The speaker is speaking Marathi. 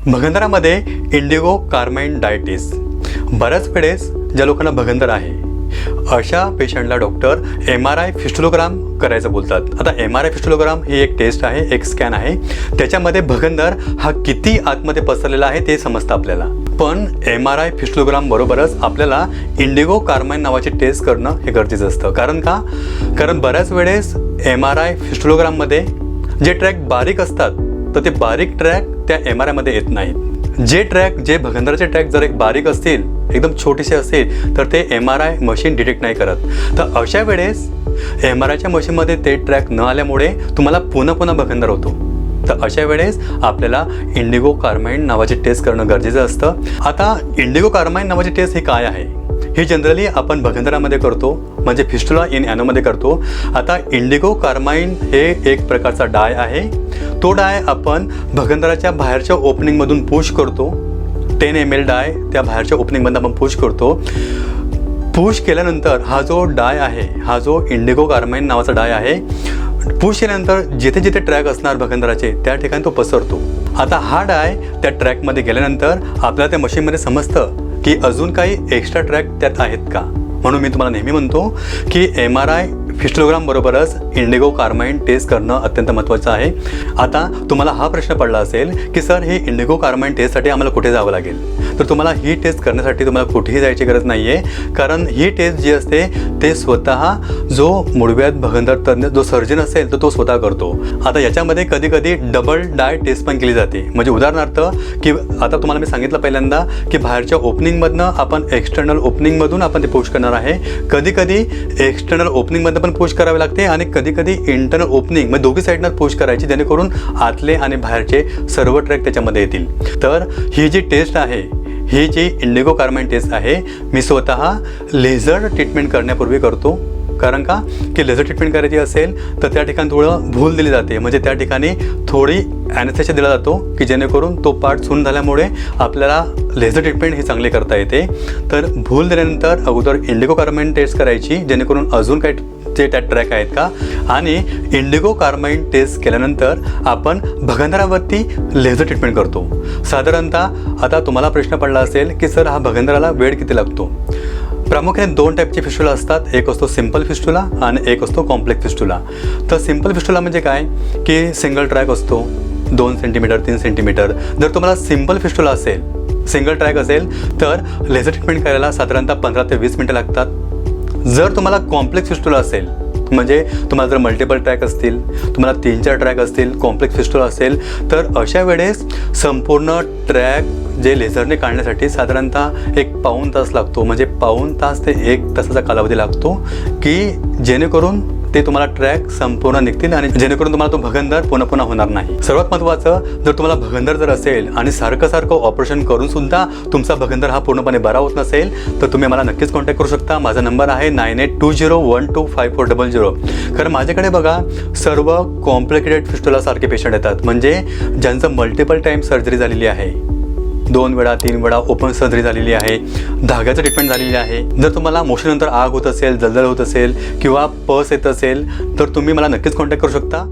भगंदरामध्ये इंडिगो कार्माइन डायटिस. बऱ्याच वेळेस ज्या लोकांना भगंदर आहे अशा पेशंटला डॉक्टर MRI फिस्टुलोग्राम करायचं बोलतात. आता MRI फिस्टुलोग्राम ही एक टेस्ट आहे, एक स्कॅन आहे. त्याच्यामध्ये भगंदर हा किती आतमध्ये पसरलेला आहे ते समजतं आपल्याला. पण MRI फिस्टुलोग्राम बरोबरच आपल्याला इंडिगो कार्माइन नावाची टेस्ट करणं हे गरजेचं असतं. कारण बऱ्याच वेळेस MRI फिस्टुलोग्राममध्ये जे ट्रॅक बारीक असतात तर ते बारीक ट्रॅक त्या MRIमध्ये येत नाहीत. जे भगंदराचे ट्रॅक जर एक बारीक असतील, एकदम छोटेसे असेल तर ते MRI मशीन डिटेक्ट नाही करत. तर अशा वेळेस MRIच्या मशीनमध्ये ते ट्रॅक न आल्यामुळे तुम्हाला पुन्हा भगंदर होतो. तर अशा वेळेस आपल्याला इंडिगो कार्माइन नावाची टेस्ट करणं गरजेचं असतं. आता इंडिगो कार्माइन नावाची टेस्ट ही काय आहे? ही जनरली आपण भगंदरामध्ये करतो, म्हणजे फिस्टुला इन ॲनोमध्ये करतो. आता इंडिगो कार्माइन हे एक प्रकारचा डाय आहे. तो डाय आपण भगंदराच्या बाहेरच्या ओपनिंगमधून पुश करतो. 10 ml डाय त्या बाहेरच्या ओपनिंगमधून आपण पुश करतो. पुश केल्यानंतर हा जो डाय आहे, हा जो इंडिगो कार्माइन नावाचा डाय आहे, पुश केल्यानंतर जिथे जिथे ट्रॅक असणार भगंदराचे त्या ठिकाणी तो पसरतो. आता हा डाय त्या ट्रॅकमध्ये गेल्यानंतर आपल्याला त्या मशीनमध्ये समजतं की अजून काही एक्स्ट्रा ट्रॅक त्यात आहेत का. म्हणून मी तुम्हाला नेहमी म्हणतो की MRI फिस्टुलोग्राम बरोबरच इंडिगो कार्माइन टेस्ट करणं अत्यंत महत्त्वाचं आहे. आता तुम्हाला हा प्रश्न पडला असेल की सर ही इंडिगो कार्माइन टेस्टसाठी आम्हाला कुठे जावं लागेल? तर तुम्हाला ही टेस्ट करण्यासाठी तुम्हाला कुठेही जायची गरज नाही आहे. कारण ही टेस्ट जी असते ते स्वतः जो मुळव्याध भगंदर तज्ञ जो सर्जन असेल तर तो स्वतः करतो. आता याच्यामध्ये कधी डबल डाय टेस्ट पण केली जाते. म्हणजे उदाहरणार्थ की आता तुम्हाला मी सांगितलं पहिल्यांदा की बाहेरच्या ओपनिंगमधनं आपण एक्सटर्नल ओपनिंगमधून आपण ते पुश करणार आहे. कधी एक्सटर्नल ओपनिंगमधनं पण पुश करावे लागते आणि कधी इंटरनल ओपनिंग म्हणजे दोघी साईडनं पुश करायची, जेणेकरून आतले आणि बाहेरचे सर्व ट्रॅक त्याच्यामध्ये येतील. तर ही जी टेस्ट आहे, ही जी इंडिगो कार्माइन टेस्ट आहे, मी स्वतः लेझर ट्रीटमेंट करण्यापूर्वी करतो. कारण का की लेझर ट्रीटमेंट करायची असेल तर त्या ठिकाणी थोडं भूल दिली जाते. म्हणजे त्या ठिकाणी थोडी ॲनेस्थेशिया दिला जातो की जेणेकरून तो पार्ट सून झाल्यामुळे आपल्याला लेझर ट्रीटमेंट ही चांगली करता येते. तर भूल दिल्यानंतर अगोदर इंडिगो कार्माइन टेस्ट करायची, जेणेकरून अजून काही जे त्यात ट्रॅक आहेत का. आणि इंडिगो कार्माइन टेस्ट केल्यानंतर आपण भगंदरावरती लेझर ट्रीटमेंट करतो. साधारणतः आता तुम्हाला प्रश्न पडला असेल की सर हा भगंदराला वेळ किती लागतो? प्रामुख्याने 2 टाईपचे फिस्टुला असतात. एक असतो सिंपल फिस्टुला आणि एक असतो कॉम्प्लेक्स फिस्टुला. तर सिंपल फिस्टुला म्हणजे काय की सिंगल ट्रॅक असतो 2 सेंटीमीटर 3 सेंटीमीटर. जर तुम्हाला सिंपल फिस्टुला असेल, सिंगल ट्रॅक असेल तर लेझर ट्रीटमेंट करायला साधारणतः 15 ते 20 मिनटं लागतात. जर तुम्हाला कॉम्प्लेक्स फिस्टुला असेल, म्हणजे तुम्हाला जर मल्टिपल ट्रॅक असतील, तुम्हाला 3-4 ट्रॅक असतील, कॉम्प्लेक्स फिस्टुला असेल, तर अशा वेळेस संपूर्ण ट्रॅक जे लेझरने काढण्यासाठी साधारणतः 1 पाऊण तास लागतो. म्हणजे पाऊण तास ते 1 तासाचा कालावधी लागतो की जेणेकरून ते तुम्हाला ट्रॅक संपूर्ण निघतील आणि जेणेकरून तुम्हाला तो भगंदर पुन्हा होणार नाही. सर्वात महत्त्वाचं, जर तुम्हाला भगंदर जर असेल आणि सारखं ऑपरेशन करून सुद्धा तुमचा भगंदर हा पूर्णपणे बरा होत नसेल तर तुम्ही मला नक्कीच कॉन्टॅक्ट करू शकता. माझा नंबर आहे 9820125400. कारण माझ्याकडे बघा सर्व कॉम्प्लिकेटेड फिस्टुलासारखे पेशंट येतात, म्हणजे ज्यांचं मल्टिपल टाईम सर्जरी झालेली आहे, 2 वेळा 3 वेळा ओपन सर्जरी झालेली आहे, धाग्याचं ट्रीटमेंट झालेली आहे. जर तुम्हाला मोशननंतर आग होत असेल, जळजळ होत असेल किंवा पस येत असेल तर तुम्ही मला नक्कीच कॉन्टॅक्ट करू शकता.